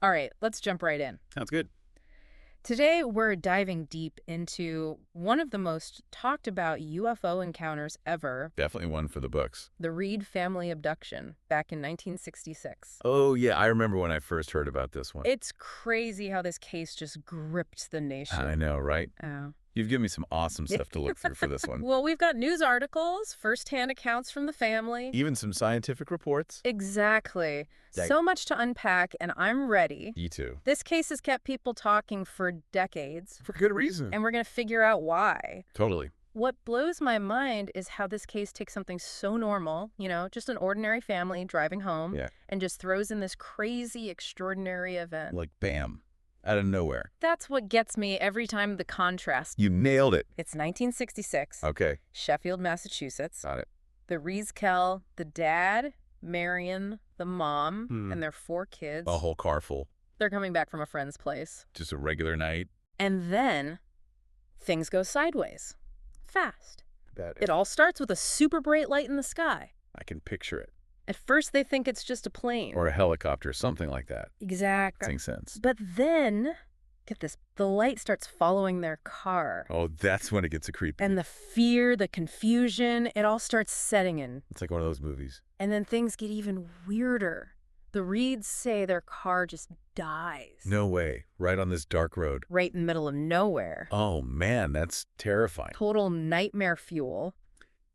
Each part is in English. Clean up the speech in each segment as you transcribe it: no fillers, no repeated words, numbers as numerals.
All right, let's jump right in. Sounds good. Today, we're diving deep into one of the most talked about UFO encounters ever, Definitely one for the books. the Reed family abduction back in 1966. Oh, yeah, I remember when I first heard about this one. It's crazy how this case just gripped the I nation. know, right? Oh. You've given me some awesome stuff to look through for this one. Well, we've got news articles, firsthand accounts from the family. Even some scientific reports. Exactly. Dang. So much to unpack, and I'm ready. Me too. This case has kept people talking for decades, For good reason. and we're going to figure out why. Totally. What blows my mind is how this case takes something so normal, just an ordinary family driving home, Yeah. and just throws in this crazy, extraordinary event. Like, bam. Out of nowhere. That's what gets me every time, the contrast. You nailed it. It's 1966, Okay. Sheffield, Massachusetts. Got it. The Rees-Kell, the dad, Marion, the mom, Hmm. and their 4 kids. A whole car full. They're coming back from a friend's place. Just a regular night. And then things go sideways. Fast. That It all starts with a super bright light in the sky. I can picture it. At first, they think it's just a plane. Or a helicopter, something like that. Exactly. Makes sense. But then, get this, the light starts following their car. Oh, that's when it gets a creepy. And the fear, the confusion, it all starts setting in. It's like one of those movies. And then things get even weirder. The Reeds say their car just dies. No way. Right on this dark road. Right in the middle of nowhere. Oh, man, that's terrifying. Total nightmare fuel.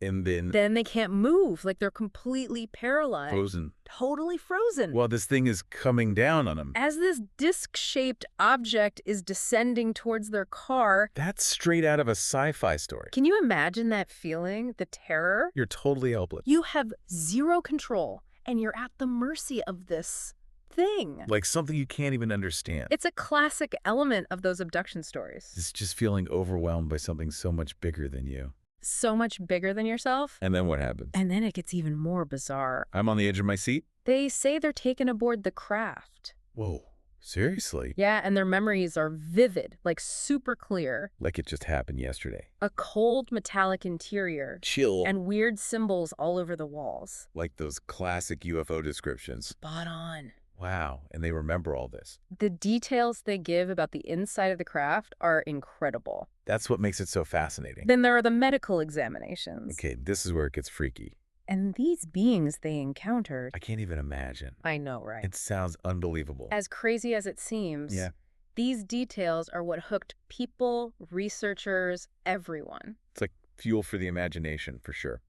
And then Then they can't move, like they're completely paralyzed. frozen. Totally frozen. Well, this thing is coming down on them. As this disc-shaped object is descending towards their car, That's straight out of a sci-fi story. can you imagine that feeling? The terror? You're totally helpless. You have zero control, and you're at the mercy of this thing. Like something you can't even understand. It's a classic element of those abduction stories. It's just feeling overwhelmed by something so much bigger than you. So much bigger than yourself. And then what happens? And then it gets even more bizarre. I'm on the edge of my seat? They say they're taken aboard the craft. Whoa. Seriously? Yeah, and their memories are vivid, like super clear. Like it just happened yesterday. A cold metallic interior. Chill. And weird symbols all over the walls. Like those classic UFO descriptions. Spot on. Wow. And they remember all this. The details they give about the inside of the craft are incredible. That's what makes it so fascinating. Then there are the medical examinations. Okay, this is where it gets freaky. And these beings they encountered. I can't even imagine. I know, right? It sounds unbelievable. As crazy as it seems, Yeah. these details are what hooked people, researchers, everyone. It's like fuel for the imagination, for sure.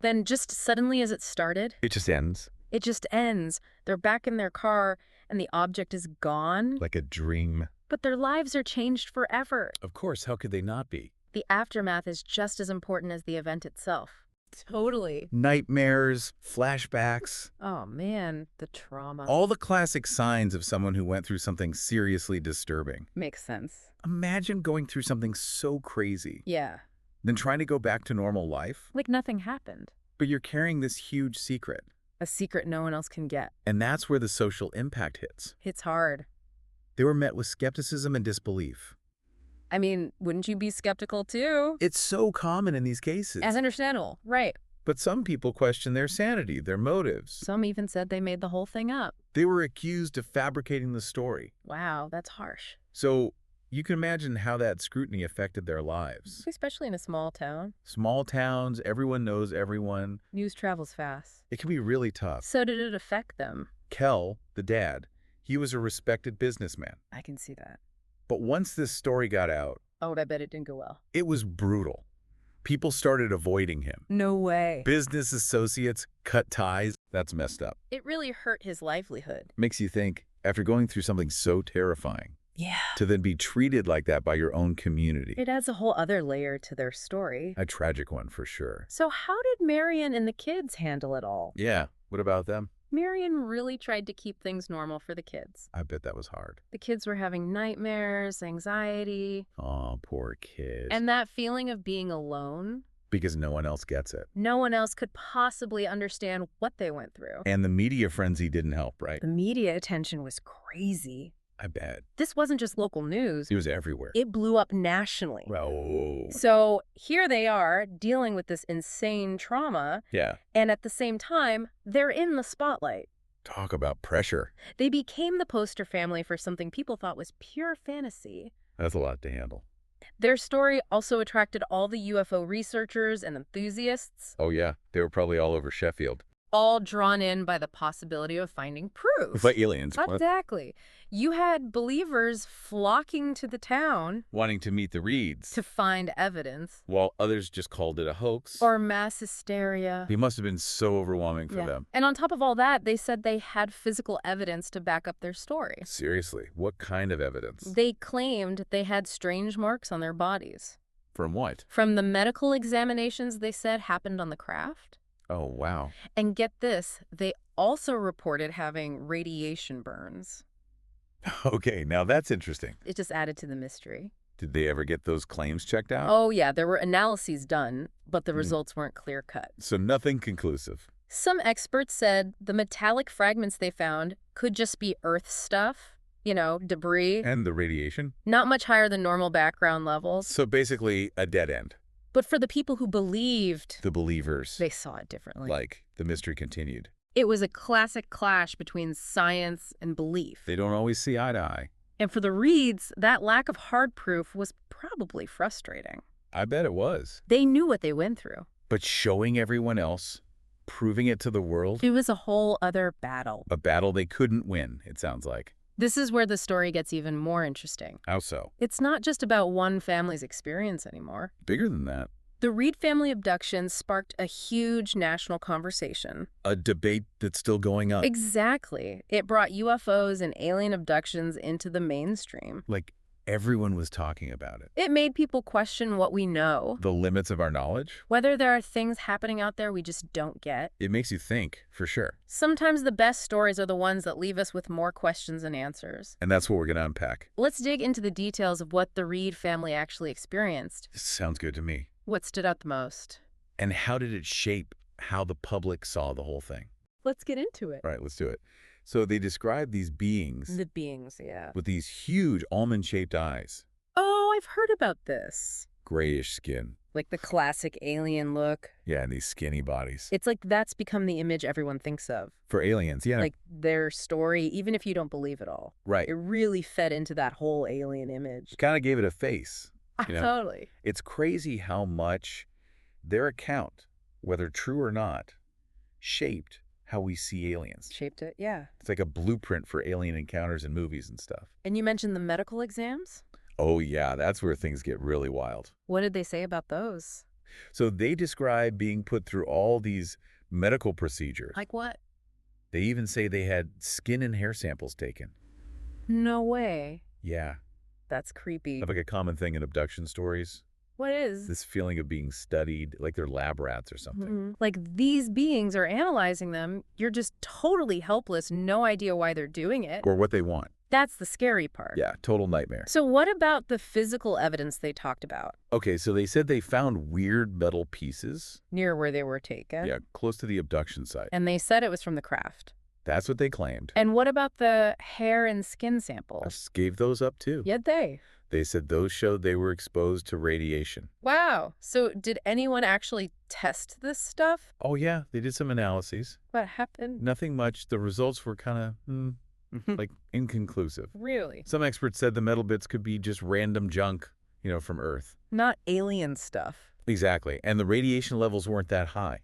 Then just suddenly as it started, It just ends. it just ends. They're back in their car, and the object is gone. Like a dream. But their lives are changed forever. Of course, how could they not be? The aftermath is just as important as the event itself. Totally. Nightmares, flashbacks, Oh man, the trauma. all the classic signs of someone who went through something seriously disturbing. Makes sense. Imagine going through something so crazy, Yeah, then trying to go back to normal life, like nothing happened. but you're carrying this huge secret. A secret no one else can get. And that's where the social impact hits. It's hard. They were met with skepticism and disbelief. I mean, wouldn't you be skeptical too? It's so common in these cases. As understandable, right. But some people question their sanity, their motives. Some even said they made the whole thing up. They were accused of fabricating the story. Wow, that's harsh. So you can imagine how that scrutiny affected their lives. Especially in a small town. Small towns, everyone knows everyone. News travels fast. It can be really tough. So did it affect them? Kel, the dad, he was a respected businessman. I can see that. But once this story got out, Oh, I bet it didn't go well. it was brutal. People started avoiding him. No way. Business associates cut ties. That's messed up. It really hurt his livelihood. Makes you think, after going through something so terrifying, Yeah. to then be treated like that by your own community. It adds a whole other layer to their story. A tragic one for sure. So how did Marion and the kids handle it all? Yeah, what about them? Marion really tried to keep things normal for the kids. I bet that was hard. The kids were having nightmares, anxiety, Oh, poor kid. and that feeling of being alone. Because no one else gets it. No one else could possibly understand what they went through. And the media frenzy didn't help, right? The media attention was crazy. I bet. This wasn't just local news. It was everywhere. It blew up nationally. Oh. So here they are dealing with this insane trauma, Yeah, and at the same time, they're in the spotlight. Talk about pressure. They became the poster family for something people thought was pure fantasy. That's a lot to handle. Their story also attracted all the UFO researchers and enthusiasts, Oh, yeah. They were probably all over Sheffield. all drawn in by the possibility of finding proof. By aliens. Exactly. You had believers flocking to the town Wanting to meet the Reeds. to find evidence. While others just called it a hoax. Or mass hysteria. It must have been so overwhelming for them. And on top of all that, they said they had physical evidence to back up their story. Seriously, what kind of evidence? They claimed they had strange marks on their bodies. From what? From the medical examinations they said happened on the craft. Oh, wow. And get this, they also reported having radiation burns. Okay, now that's interesting. It just added to the mystery. Did they ever get those claims checked out? Oh, yeah, there were analyses done, but the results weren't clear-cut. So nothing conclusive. Some experts said the metallic fragments they found could just be Earth stuff, debris. And the radiation? Not much higher than normal background levels. So basically a dead end. But for the people who believed, The believers. they saw it differently. Like, the mystery continued. It was a classic clash between science and belief. They don't always see eye to eye. And for the Reeds, that lack of hard proof was probably frustrating. I bet it was. They knew what they went through. But showing everyone else, proving it to the world, It was a whole other battle. a battle they couldn't win, it sounds like. This is where the story gets even more interesting. How so? It's not just about one family's experience anymore. Bigger than that. The Reed family abduction sparked a huge national conversation. A debate that's still going on. Exactly. It brought UFOs and alien abductions into the mainstream. Like, everyone was talking about it. It made people question what we know, The limits of our knowledge? whether there are things happening out there we just don't get. It makes you think, for sure. Sometimes the best stories are the ones that leave us with more questions than answers. And that's what we're going to unpack. Let's dig into the details of what the Reed family actually experienced. This sounds good to me. What stood out the most? And how did it shape how the public saw the whole thing? Let's get into it. All right, let's do it. So they describe these beings The beings, yeah. with these huge almond-shaped eyes, Oh, I've heard about this. grayish skin. Like the classic alien look. Yeah, and these skinny bodies. It's like that's become the image everyone thinks of. For aliens, yeah. Like their story, even if you don't believe it all. Right. It really fed into that whole alien image. Kind of gave it a face. You know? Totally. It's crazy how much their account, whether true or not, shaped how we see aliens. Shaped it, yeah. It's like a blueprint for alien encounters in movies and stuff. And you mentioned the medical exams? Oh, yeah, that's where things get really wild. What did they say about those? So they describe being put through all these medical procedures. Like what? They even say they had skin and hair samples taken. No way. Yeah. That's creepy. Like a common thing in abduction stories. What is? This feeling of being studied, like they're lab rats or something. Like these beings are analyzing them. You're just totally helpless, no idea why they're doing it. Or what they want. That's the scary part. Yeah, total nightmare. So what about the physical evidence they talked about? Okay, so they said they found weird metal pieces. Near where they were taken? Yeah, close to the abduction site. And they said it was from the craft. That's what they claimed. And what about the hair and skin samples? Gave those up too. Yet they. They said those showed they were exposed to radiation. Wow. So did anyone actually test this stuff? Oh yeah, they did some analyses. What happened? Nothing much. The results were kind of like inconclusive. Really? Some experts said the metal bits could be just random junk, from Earth. Not alien stuff. Exactly. And the radiation levels weren't that high.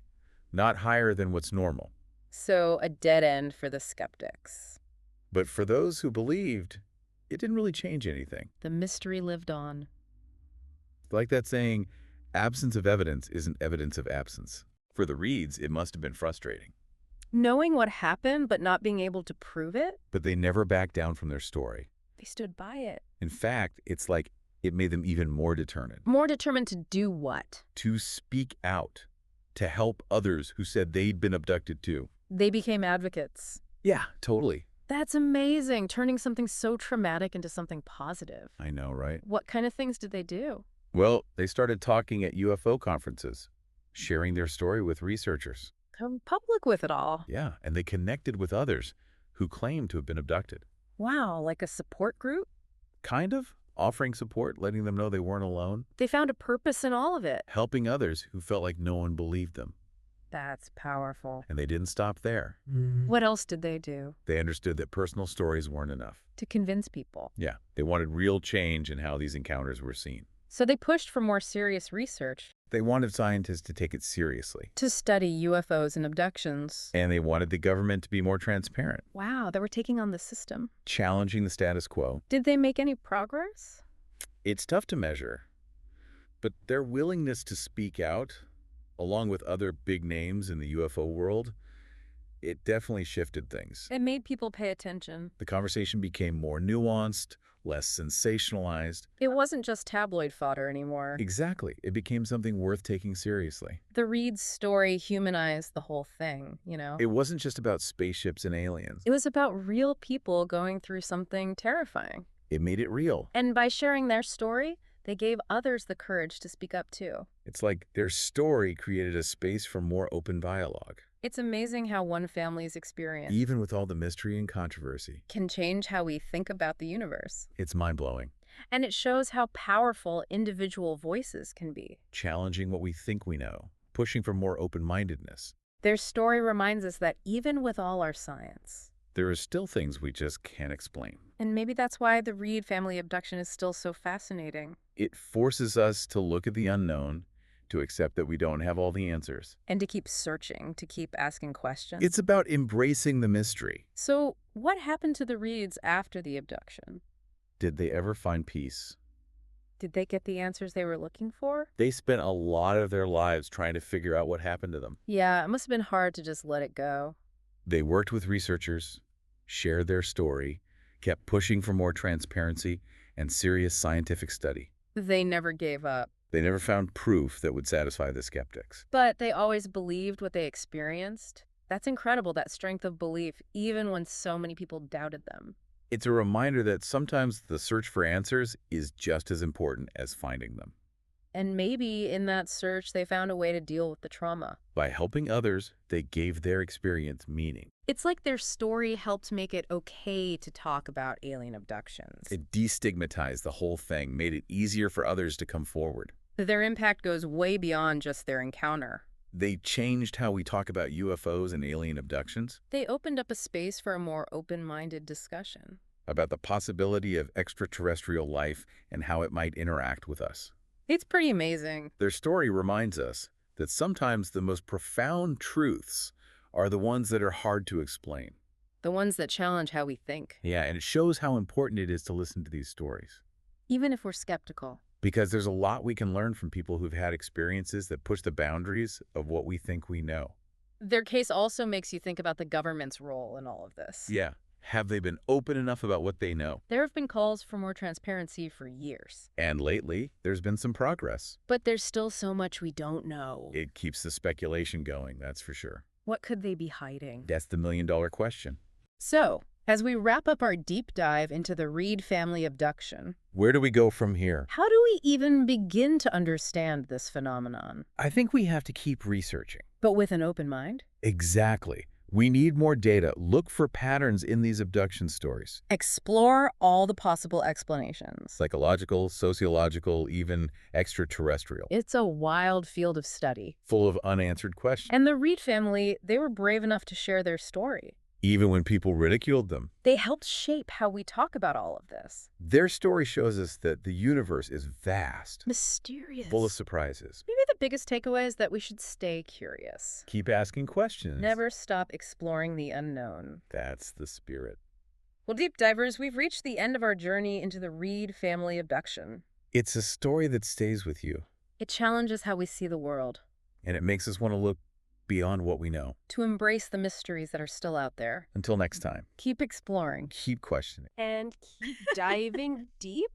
Not higher than what's normal. So a dead end for the skeptics. But for those who believed, it didn't really change anything. The mystery lived on. Like that saying, absence of evidence isn't evidence of absence. For the Reeds, it must have been frustrating. Knowing what happened but not being able to prove it, But they never backed down from their story. they stood by it. In fact, it's like it made them even more determined. More determined to do what? To speak out. To help others who said they'd been abducted too. They became advocates. Yeah, totally. That's amazing, turning something so traumatic into something positive. I know, right? What kind of things did they do? Well, they started talking at UFO conferences, sharing their story with researchers. Come public with it all. Yeah, and they connected with others who claimed to have been abducted. Wow, like a support group? Kind of offering support, letting them know they weren't alone, They found a purpose in all of it. helping others who felt like no one believed them. That's powerful. And they didn't stop there. What else did they do They understood that personal stories weren't enough. to convince people? Yeah, they wanted real change in how these encounters were seen. So they pushed for more serious research They wanted scientists to take it seriously. to study UFOs and abductions. And they wanted the government to be more transparent, Wow, they were taking on the system. challenging the status quo. Did they make any progress? It's tough to measure, but their willingness to speak out, along with other big names in the UFO world, it definitely shifted things. It made people pay attention. The conversation became more nuanced, less sensationalized. It wasn't just tabloid fodder anymore. Exactly. It became something worth taking seriously. The Reed story humanized the whole thing, It wasn't just about spaceships and aliens. It was about real people going through something terrifying. It made it real. And by sharing their story, they gave others the courage to speak up too. It's like their story created a space for more open dialogue. It's amazing how one family's experience Even with all the mystery and controversy, can change how we think about the universe. it's mind-blowing. And it shows how powerful individual voices can be. Challenging what we think we know, pushing for more open-mindedness. Their story reminds us that even with all our science, There are still things we just can't explain. and maybe that's why the Reed family abduction is still so fascinating, It forces us to look at the unknown, to accept that we don't have all the answers. and to keep searching, to keep asking questions. It's about embracing the mystery. So, what happened to the Reeds after the abduction? Did they ever find peace? Did they get the answers they were looking for? They spent a lot of their lives trying to figure out what happened to them. Yeah, it must have been hard to just let it go. They worked with researchers, shared their story, kept pushing for more transparency and serious scientific study. They never gave up. They never found proof that would satisfy the skeptics. But they always believed what they experienced. That's incredible, that strength of belief, even when so many people doubted them. It's a reminder that sometimes the search for answers is just as important as finding them. And maybe in that search, they found a way to deal with the trauma. By helping others, they gave their experience meaning. It's like their story helped make it okay to talk about alien abductions. It destigmatized the whole thing, made it easier for others to come forward. Their impact goes way beyond just their encounter. They changed how we talk about UFOs and alien abductions, They opened up a space for a more open-minded discussion. about the possibility of extraterrestrial life and how it might interact with us. It's pretty amazing. Their story reminds us that sometimes the most profound truths are the ones that are hard to explain. The ones that challenge how we think, Yeah, and it shows how important it is to listen to these stories. even if we're skeptical. Because there's a lot we can learn from people who've had experiences that push the boundaries of what we think we know. Their case also makes you think about the government's role in all of this. Yeah. Have they been open enough about what they know? There have been calls for more transparency for years. And lately, there's been some progress. But there's still so much we don't know. It keeps the speculation going, that's for sure. What could they be hiding? That's the million-dollar question. So, as we wrap up our deep dive into the Reed family abduction, Where do we go from here? how do we even begin to understand this phenomenon? I think we have to keep researching. But with an open mind? Exactly. We need more data. Look for patterns in these abduction stories. Explore all the possible explanations. Psychological, sociological, even extraterrestrial. It's a wild field of study. Full of unanswered questions. And the Reed family, they were brave enough to share their story. Even when people ridiculed them. They helped shape how we talk about all of this. Their story shows us that the universe is vast, Mysterious. full of surprises. Maybe the biggest takeaway is that we should stay curious. Keep asking questions. Never stop exploring the unknown. That's the spirit. Well, deep divers, we've reached the end of our journey into the Reed family abduction. It's a story that stays with you, It challenges how we see the world, and it makes us want to look beyond what we know. to embrace the mysteries that are still out there. Until next time, Keep exploring. keep questioning. And keep diving deep.